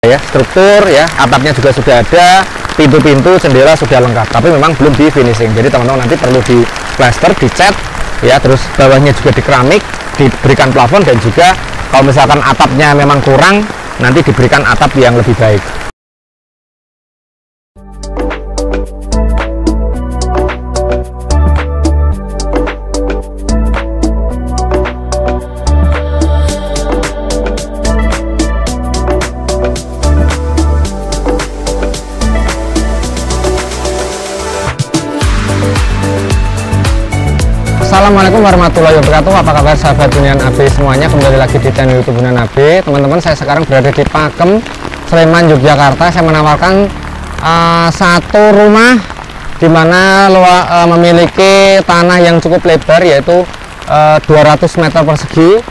ya, struktur ya, atapnya juga sudah ada, pintu-pintu, jendela sudah lengkap, tapi memang belum di finishing. Jadi teman-teman nanti perlu di plaster, dicat ya, terus bawahnya juga di keramik, diberikan plafon, dan juga kalau misalkan atapnya memang kurang, nanti diberikan atap yang lebih baik. Assalamualaikum warahmatullahi wabarakatuh. Apa kabar sahabat Hunian AB semuanya? Kembali lagi di channel YouTube Hunian AB. Teman-teman, saya sekarang berada di Pakem, Sleman, Yogyakarta. Saya menawarkan satu rumah di mana memiliki tanah yang cukup lebar, yaitu 200 meter persegi.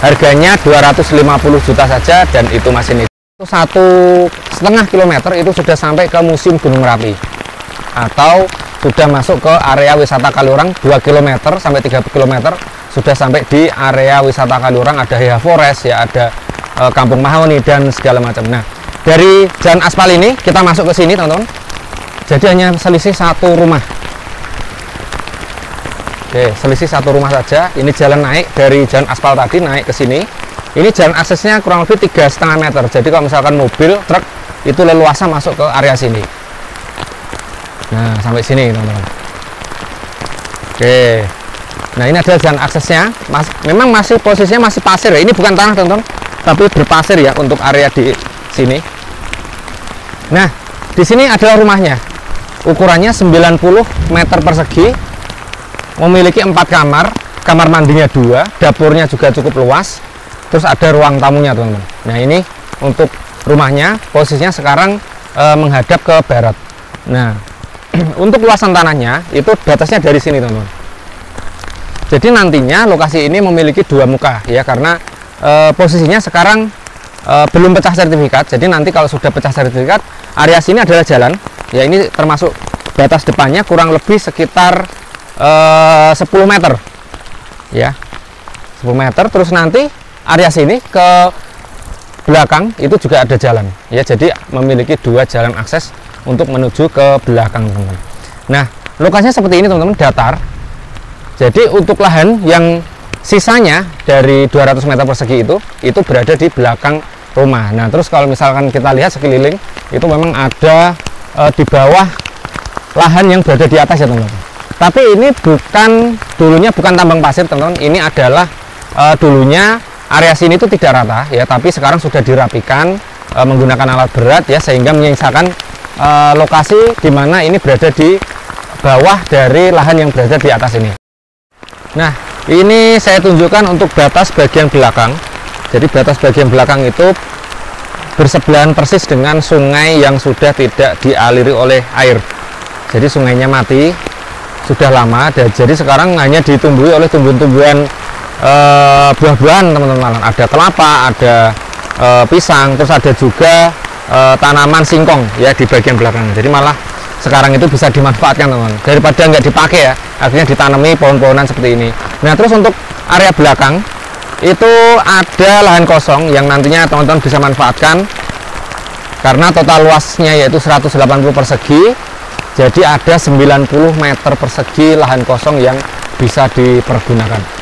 Harganya 250 juta saja, dan itu masih itu 1,5 kilometer itu sudah sampai ke Museum Gunung Merapi, atau sudah masuk ke area wisata Kaliurang. 2 km sampai 3 km sudah sampai di area wisata Kaliurang. Ada Heha Forest ya, ada Kampung Mahoni dan segala macam. Nah, dari jalan aspal ini kita masuk ke sini teman-teman, jadi hanya selisih satu rumah. Oke, selisih satu rumah saja. Ini jalan naik dari jalan aspal tadi, naik ke sini. Ini jalan aksesnya kurang lebih 3,5 meter, jadi kalau misalkan mobil, truk itu leluasa masuk ke area sini. Nah, sampai sini teman-teman. Oke, nah ini adalah jalan aksesnya. Memang masih posisinya masih pasir ya, ini bukan tanah teman-teman, tapi berpasir ya untuk area di sini. Nah, di sini adalah rumahnya. Ukurannya 90 meter persegi, memiliki 4 kamar, kamar mandinya 2, dapurnya juga cukup luas, terus ada ruang tamunya teman-teman. Nah, ini untuk rumahnya, posisinya sekarang menghadap ke barat. Nah, untuk luasan tanahnya itu batasnya dari sini teman-teman. Jadi nantinya lokasi ini memiliki 2 muka ya, karena posisinya sekarang belum pecah sertifikat. Jadi nanti kalau sudah pecah sertifikat, area sini adalah jalan ya, ini termasuk batas depannya kurang lebih sekitar 10 meter ya, 10 meter. Terus nanti area sini ke belakang itu juga ada jalan ya, jadi memiliki 2 jalan akses untuk menuju ke belakang teman-teman. Nah, lokasinya seperti ini teman-teman, datar. Jadi untuk lahan yang sisanya dari 200 meter persegi itu berada di belakang rumah. Nah, terus kalau misalkan kita lihat sekeliling, itu memang ada di bawah lahan yang berada di atas ya teman-teman. Tapi ini dulunya bukan tambang pasir teman-teman. Ini adalah dulunya area sini itu tidak rata ya, tapi sekarang sudah dirapikan menggunakan alat berat ya, sehingga menyisakan lokasi di mana ini berada di bawah dari lahan yang berada di atas ini. Nah, ini saya tunjukkan untuk batas bagian belakang. Jadi batas bagian belakang itu bersebelahan persis dengan sungai yang sudah tidak dialiri oleh air. Jadi sungainya mati sudah lama, dan jadi sekarang hanya ditumbuhi oleh tumbuhan-tumbuhan buah-buahan teman-teman. Ada kelapa, ada pisang, terus ada juga tanaman singkong ya di bagian belakang. Jadi malah sekarang itu bisa dimanfaatkan teman-teman, daripada nggak dipakai ya, akhirnya ditanami pohon-pohonan seperti ini. Nah, terus untuk area belakang itu ada lahan kosong yang nantinya teman-teman bisa manfaatkan, karena total luasnya yaitu 180 persegi. Jadi ada 90 meter persegi lahan kosong yang bisa dipergunakan.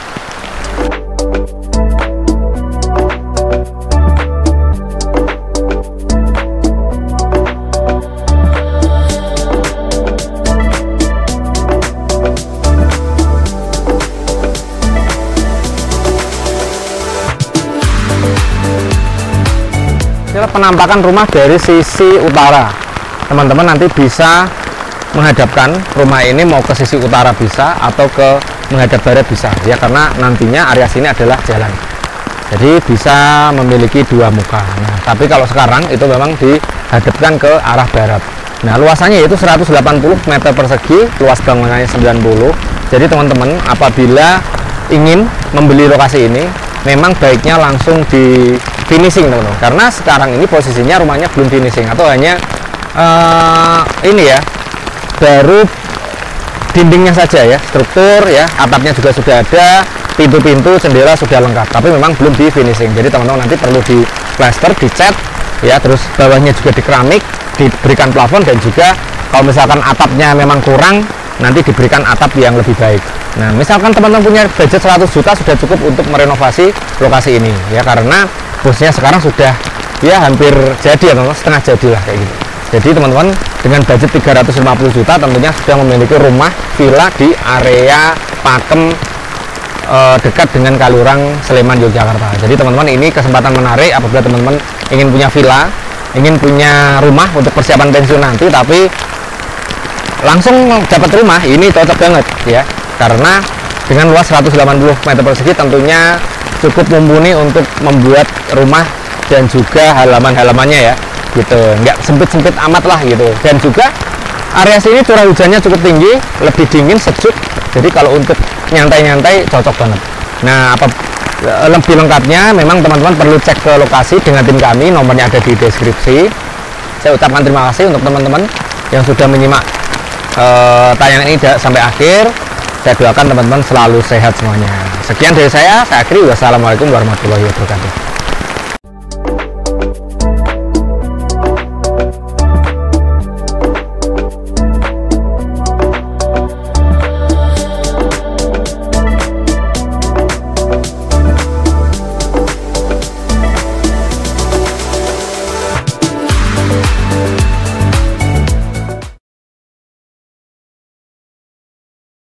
Penampakan rumah dari sisi utara, teman-teman nanti bisa menghadapkan rumah ini mau ke sisi utara bisa, atau ke menghadap barat bisa ya, karena nantinya area sini adalah jalan, jadi bisa memiliki 2 muka. Nah, tapi kalau sekarang itu memang dihadapkan ke arah barat. Nah, luasannya yaitu 180 meter persegi, luas bangunannya 90. Jadi teman-teman apabila ingin membeli lokasi ini, memang baiknya langsung di finishing teman-teman, karena sekarang ini posisinya rumahnya belum finishing, atau hanya ini ya, baru dindingnya saja ya, struktur ya, atapnya juga sudah ada, pintu-pintu, jendela sudah lengkap, tapi memang belum di finishing. Jadi teman-teman nanti perlu di plaster, dicat ya, terus bawahnya juga di keramik, diberikan plafon, dan juga kalau misalkan atapnya memang kurang, nanti diberikan atap yang lebih baik. Nah, misalkan teman-teman punya budget 100 juta sudah cukup untuk merenovasi lokasi ini ya, karena posisinya sekarang sudah ya hampir jadi ya teman-teman, setengah jadi lah kayak gitu. Jadi teman-teman dengan budget 350 juta tentunya sudah memiliki rumah villa di area Pakem, dekat dengan Kalurang, Sleman, Yogyakarta. Jadi teman-teman, ini kesempatan menarik apabila teman-teman ingin punya villa, ingin punya rumah untuk persiapan pensiun nanti, tapi langsung dapat rumah, ini cocok banget ya, karena dengan luas 180 meter persegi tentunya cukup mumpuni untuk membuat rumah dan juga halaman-halamannya ya gitu, nggak sempit-sempit amat lah gitu. Dan juga area sini curah hujannya cukup tinggi, lebih dingin, sejuk, jadi kalau untuk nyantai-nyantai cocok banget. Nah, lebih lengkapnya memang teman-teman perlu cek ke lokasi dengan tim kami, nomornya ada di deskripsi. Saya ucapkan terima kasih untuk teman-teman yang sudah menyimak tayangan ini sampai akhir. Saya doakan teman-teman selalu sehat semuanya. Sekian dari saya akhiri. Wassalamualaikum warahmatullahi wabarakatuh.